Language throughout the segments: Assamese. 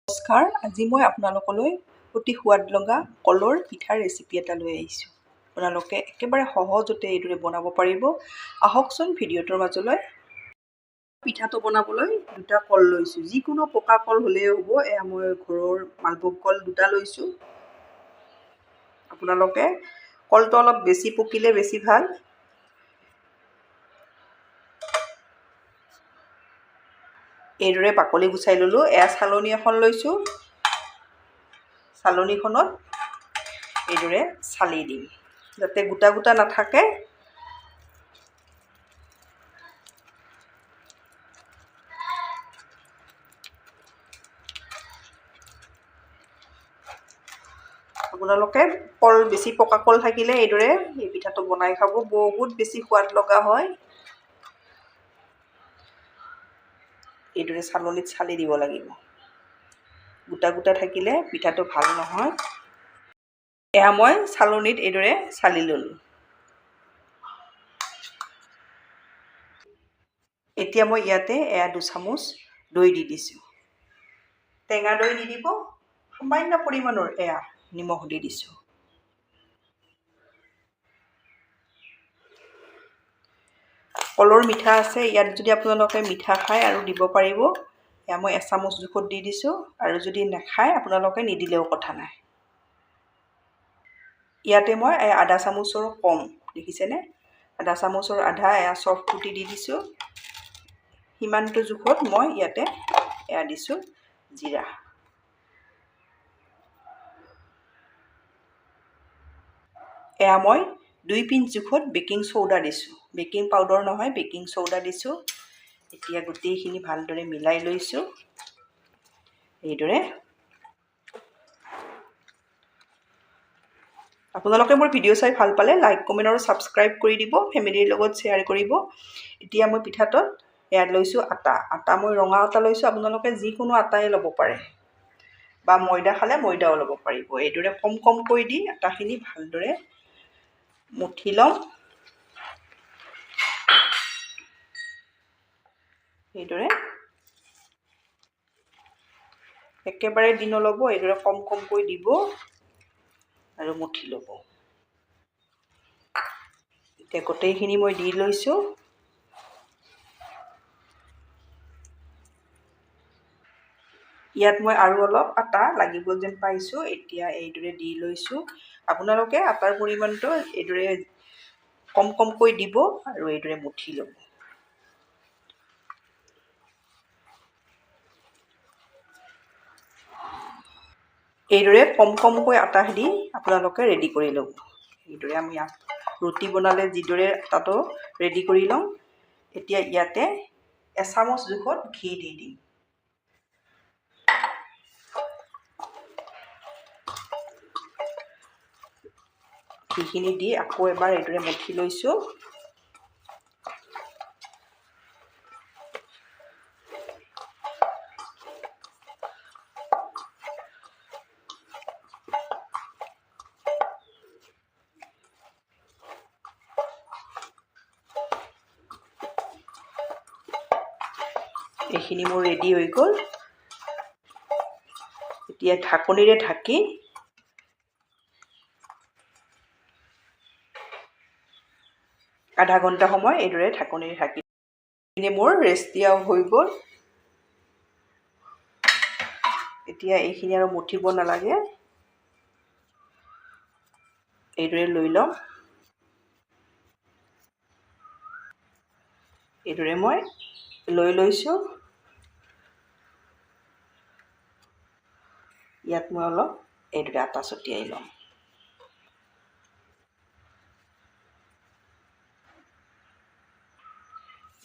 নমস্কাৰ, আজি মই আপোনালোকলৈ অতি সোৱাদ লগা কলৰ পিঠাৰ ৰেচিপি এটা লৈ আহিছোঁ। আপোনালোকে একেবাৰে সহজতে এইদৰে বনাব পাৰিব। আহকচোন ভিডিঅ'টোৰ মাজলৈ। পিঠাটো বনাবলৈ দুটা কল লৈছোঁ, যিকোনো পকা কল হ'লেও হ'ব। এয়া মই ঘৰৰ মালভোগ কল দুটা লৈছোঁ। আপোনালোকে কলটো অলপ বেছি পকিলে বেছি ভাল। এইদৰে বাকলি গুচাই ল'লোঁ। এয়া চালনী এখন লৈছোঁ। চালনীখনত এইদৰে চালি দিম যাতে গোটা গোটা নাথাকে। আপোনালোকে কল বেছি পকা কল থাকিলে এইদৰে এই পিঠাটো বনাই খাব, বহুত বেছি সোৱাদ লগা হয়। এইদৰে চালনীত চালি দিব লাগিব। গোটা গোটা থাকিলে পিঠাটো ভাল নহয়। এয়া মই চালনীত এইদৰে চালি ল'লোঁ। এতিয়া মই ইয়াতে এয়া 2 চামুচ দৈ দি দিছোঁ। টেঙা দৈ দি দিব। সামান্য পৰিমাণৰ এয়া নিমখ দি দিছোঁ। কলৰ মিঠা আছে, ইয়াত যদি আপোনালোকে মিঠা খায় আৰু দিব পাৰিব। এয়া মই 1 চামুচ জোখত দি দিছোঁ, আৰু যদি নাখায় আপোনালোকে নিদিলেও কথা নাই। ইয়াতে মই আধা চামুচৰ কম, দেখিছেনে? আধা চামুচৰ আধা এয়া চফ কুটি দি দিছোঁ। সিমানটো জোখত মই ইয়াতে এয়া দিছোঁ জিৰা। এয়া মই 2 পিঞ্চ জোখত বেকিং চৌডা দিছোঁ। বেকিং পাউডাৰ নহয়, বেকিং চৌডা দিছোঁ। এতিয়া গোটেইখিনি ভালদৰে মিলাই লৈছোঁ। এইদৰে আপোনালোকে মোৰ ভিডিঅ' চাই ভাল পালে লাইক, কমেণ্ট আৰু ছাবস্ক্ৰাইব কৰি দিব। ফেমিলিৰ লগত শ্বেয়াৰ কৰিব। এতিয়া মই পিঠাটোত এয়া লৈছোঁ আটা। আটা মই ৰঙা আটা লৈছোঁ। আপোনালোকে যিকোনো আটাই ল'ব পাৰে, বা ময়দা খালে ময়দাও ল'ব পাৰিব। এইদৰে কম কমকৈ দি আটাখিনি ভালদৰে মুঠি লওঁ। এইদৰে একেবাৰে দি নল'ব, এইদৰে কম কমকৈ দিব আৰু মুঠি ল'ব। এতিয়া গোটেইখিনি মই দি লৈছোঁ। ইয়াত মই আৰু অলপ আটা লাগিব যেন পাইছোঁ। এতিয়া এইদৰে দি লৈছোঁ। আপোনালোকে আটাৰ পৰিমাণটো এইদৰে কম কমকৈ দিব আৰু এইদৰে মুঠি ল'ব। এইদৰে কম কমকৈ আটা দি আপোনালোকে ৰেডি কৰি ল'ব। এইদৰে আমি ৰুটি বনালে যিদৰে আটাটো ৰেডি কৰি লওঁ। এতিয়া ইয়াতে 1 চামুচ জোখত ঘি দি দিম। ঘিখিনি দি আকৌ এবাৰ এইদৰে মুঠি লৈছোঁ। এইখিনি মোৰ ৰেডি হৈ গ'ল। এতিয়া ঢাকনিৰে ঢাকি আধা ঘণ্টা সময় এইদৰে ঢাকনিৰে ঢাকি মোৰ ৰেষ্ট দিয়া হৈ গ'ল। এতিয়া এইখিনি আৰু মুঠিব নালাগে, এইদৰে লৈ লওঁ। এইদৰে মই লৈ লৈছোঁ। ইয়াত মই অলপ এইদৰে আটা ছটিয়াই লওঁ।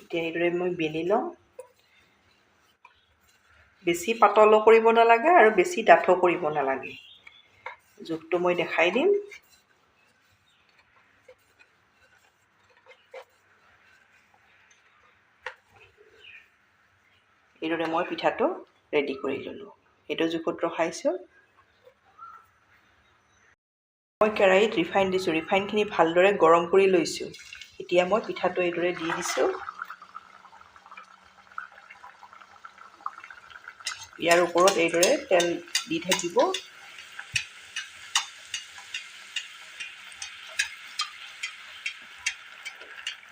এতিয়া এইদৰে মই বেলি লওঁ। বেছি পাতলো কৰিব নালাগে আৰু বেছি ডাঠো কৰিব নালাগে। জোখটো মই দেখাই দিম। এইদৰে মই পিঠাটো ৰেডি কৰি ল'লোঁ। এইটো জোখত ৰখাইছোঁ। মই কেৰাহীত ৰিফাইন দিছোঁ। ৰিফাইনখিনি ভালদৰে গৰম কৰি লৈছোঁ। এতিয়া মই পিঠাটো এইদৰে দি দিছোঁ। ইয়াৰ ওপৰত এইদৰে তেল দি থাকিব।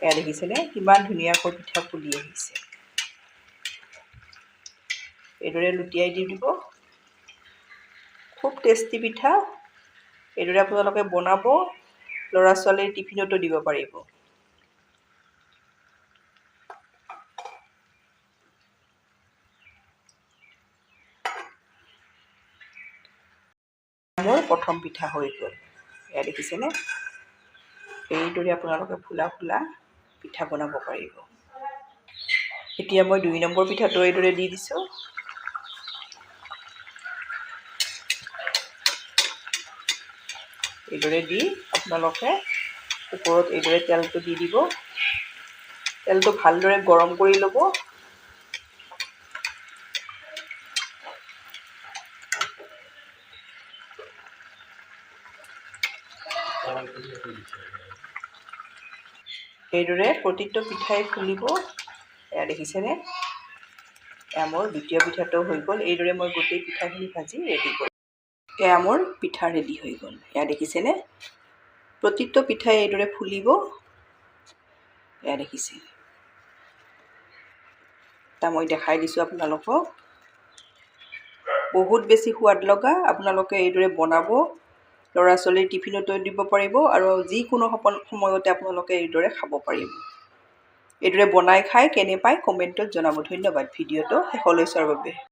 এয়া দেখিছেনে কিমান ধুনীয়াকৈ পিঠা ফুলি আহিছে। এইদৰে লুটিয়াই দি দিব। খুব টেষ্টি পিঠা। এইদৰে আপোনালোকে বনাব, ল'ৰা ছোৱালীৰ টিফিনতো দিব পাৰিব। মোৰ প্ৰথম পিঠা হৈ গ'ল। এয়া দেখিছেনে এইদৰে আপোনালোকে ফুলা ফুলা পিঠা বনাব পাৰিব। এতিয়া মই 2 নম্বৰ পিঠাটো এইদৰে দি দিছোঁ। এইদৰে দি আপোনালোকে ওপৰত এইদৰে তেলটো দি দিব। তেলটো ভালদৰে গৰম কৰি ল'ব। এইদৰে প্ৰতিটো পিঠাই ফুলিব। এয়া দেখিছেনে এয়া মোৰ দ্বিতীয় পিঠাটো হৈ গ'ল। এইদৰে মই গোটেই পিঠাখিনি ভাজি ৰেডি কৰিম। এয়া মোৰ পিঠা ৰেডি হৈ গ'ল। এয়া দেখিছেনে প্ৰতিটো পিঠাই এইদৰে ফুলিব। এয়া দেখিছে এটা মই দেখাই দিছোঁ আপোনালোকক। বহুত বেছি সোৱাদ লগা। আপোনালোকে এইদৰে বনাব, ল'ৰা ছোৱালীৰ টিফিনতো দিব পাৰিব আৰু যিকোনো সময়তে আপোনালোকে এইদৰে খাব পাৰিব। এইদৰে বনাই খাই কেনে পায় কমেণ্টত জনাব। ধন্যবাদ ভিডিঅ'টো শেষলৈ চোৱাৰ বাবে।